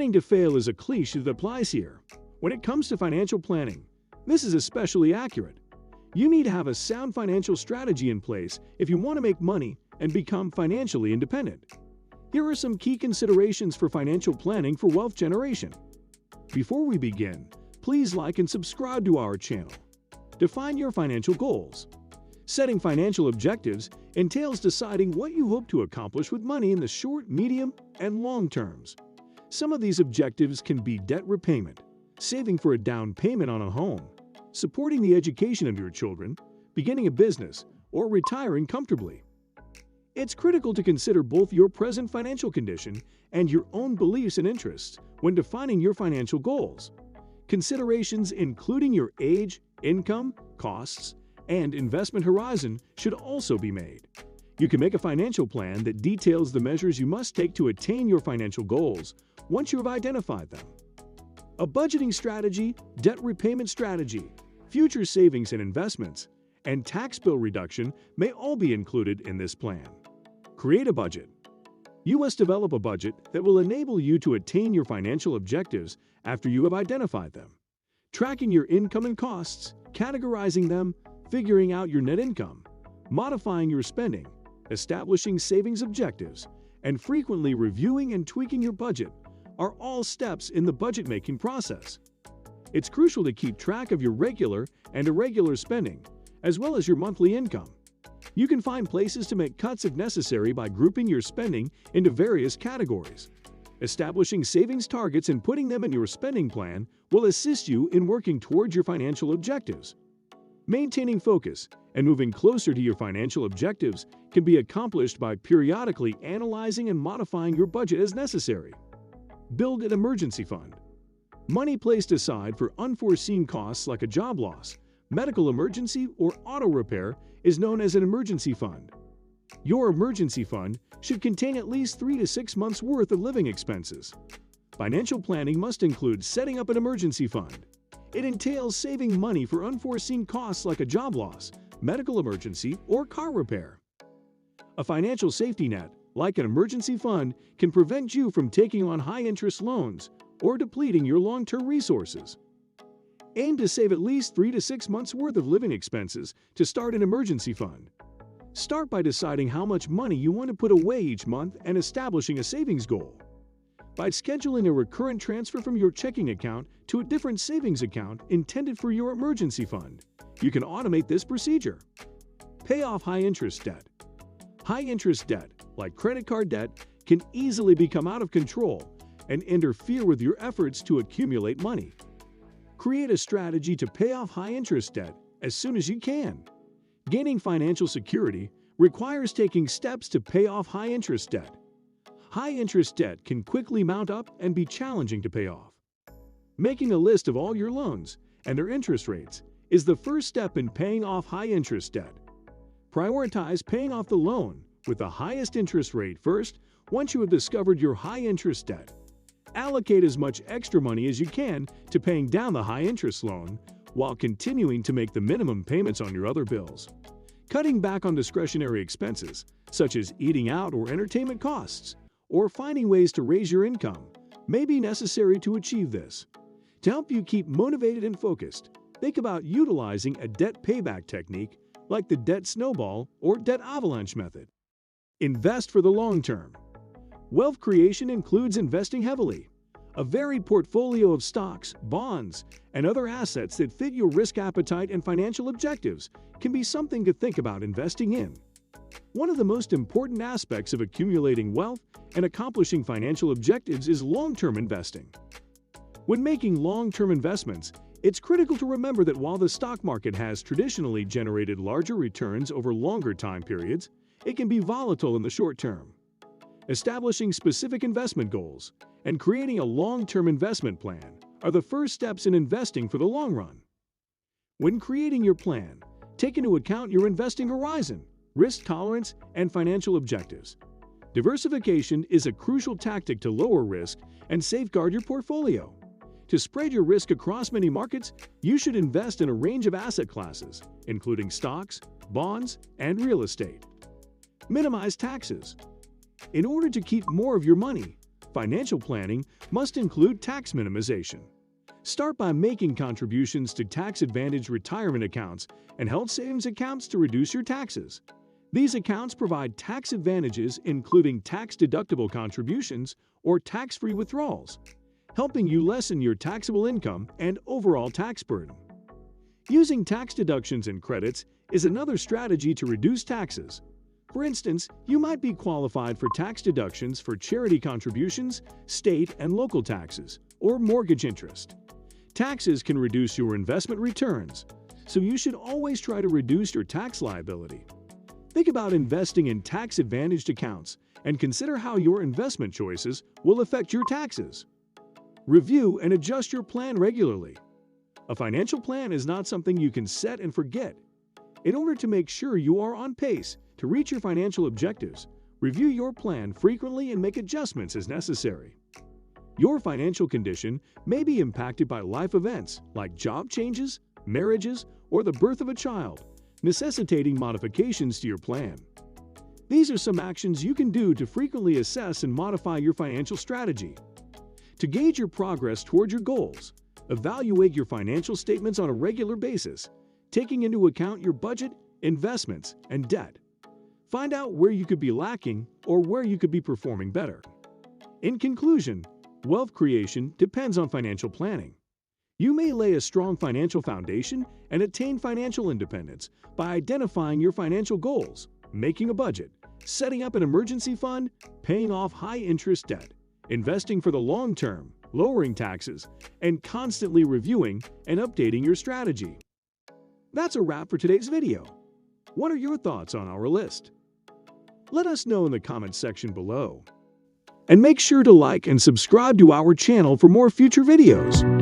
Planning to fail is a cliché that applies here. When it comes to financial planning, this is especially accurate. You need to have a sound financial strategy in place if you want to make money and become financially independent. Here are some key considerations for financial planning for wealth generation. Before we begin, please like and subscribe to our channel. Define your financial goals. Setting financial objectives entails deciding what you hope to accomplish with money in the short, medium, and long terms. Some of these objectives can be debt repayment, saving for a down payment on a home, supporting the education of your children, beginning a business, or retiring comfortably. It's critical to consider both your present financial condition and your own beliefs and interests when defining your financial goals. Considerations including your age, income, costs, and investment horizon should also be made. You can make a financial plan that details the measures you must take to attain your financial goals once you have identified them. A budgeting strategy, debt repayment strategy, future savings and investments, and tax bill reduction may all be included in this plan. Create a budget. You must develop a budget that will enable you to attain your financial objectives after you have identified them. Tracking your income and costs, categorizing them, figuring out your net income, modifying your spending, establishing savings objectives, and frequently reviewing and tweaking your budget are all steps in the budget-making process. It's crucial to keep track of your regular and irregular spending, as well as your monthly income. You can find places to make cuts if necessary by grouping your spending into various categories. Establishing savings targets and putting them in your spending plan will assist you in working towards your financial objectives. Maintaining focus and moving closer to your financial objectives can be accomplished by periodically analyzing and modifying your budget as necessary. Build an emergency fund. Money placed aside for unforeseen costs like a job loss, medical emergency, or auto repair is known as an emergency fund. Your emergency fund should contain at least 3 to 6 months' worth of living expenses. Financial planning must include setting up an emergency fund. It entails saving money for unforeseen costs like a job loss, medical emergency, or car repair. A financial safety net, like an emergency fund, can prevent you from taking on high-interest loans or depleting your long-term resources. Aim to save at least 3 to 6 months' worth of living expenses to start an emergency fund. Start by deciding how much money you want to put away each month and establishing a savings goal. By scheduling a recurrent transfer from your checking account to a different savings account intended for your emergency fund, you can automate this procedure. Pay off high-interest debt. High-interest debt, like credit card debt, can easily become out of control and interfere with your efforts to accumulate money. Create a strategy to pay off high-interest debt as soon as you can. Gaining financial security requires taking steps to pay off high-interest debt. High-interest debt can quickly mount up and be challenging to pay off. Making a list of all your loans and their interest rates is the first step in paying off high-interest debt. Prioritize paying off the loan with the highest interest rate first once you have discovered your high-interest debt. Allocate as much extra money as you can to paying down the high-interest loan while continuing to make the minimum payments on your other bills. Cutting back on discretionary expenses, such as eating out or entertainment costs, or finding ways to raise your income, may be necessary to achieve this. To help you keep motivated and focused, think about utilizing a debt payback technique like the debt snowball or debt avalanche method. Invest for the long term. Wealth creation includes investing heavily. A varied portfolio of stocks, bonds, and other assets that fit your risk appetite and financial objectives can be something to think about investing in. One of the most important aspects of accumulating wealth and accomplishing financial objectives is long-term investing. When making long-term investments, it's critical to remember that while the stock market has traditionally generated larger returns over longer time periods, it can be volatile in the short term. Establishing specific investment goals and creating a long-term investment plan are the first steps in investing for the long run. When creating your plan, take into account your investing horizon, risk tolerance, and financial objectives. Diversification is a crucial tactic to lower risk and safeguard your portfolio. To spread your risk across many markets, you should invest in a range of asset classes, including stocks, bonds, and real estate. Minimize taxes. In order to keep more of your money, financial planning must include tax minimization. Start by making contributions to tax-advantaged retirement accounts and health savings accounts to reduce your taxes. These accounts provide tax advantages, including tax-deductible contributions or tax-free withdrawals, helping you lessen your taxable income and overall tax burden. Using tax deductions and credits is another strategy to reduce taxes. For instance, you might be qualified for tax deductions for charity contributions, state and local taxes, or mortgage interest. Taxes can reduce your investment returns, so you should always try to reduce your tax liability. Think about investing in tax-advantaged accounts and consider how your investment choices will affect your taxes. Review and adjust your plan regularly. A financial plan is not something you can set and forget. In order to make sure you are on pace to reach your financial objectives, review your plan frequently and make adjustments as necessary. Your financial condition may be impacted by life events like job changes, marriages, or the birth of a child, necessitating modifications to your plan. These are some actions you can do to frequently assess and modify your financial strategy. To gauge your progress toward your goals, evaluate your financial statements on a regular basis, taking into account your budget, investments, and debt. Find out where you could be lacking or where you could be performing better. In conclusion, wealth creation depends on financial planning. You may lay a strong financial foundation and attain financial independence by identifying your financial goals, making a budget, setting up an emergency fund, paying off high-interest debt, investing for the long term, lowering taxes, and constantly reviewing and updating your strategy. That's a wrap for today's video. What are your thoughts on our list? Let us know in the comments section below. And make sure to like and subscribe to our channel for more future videos.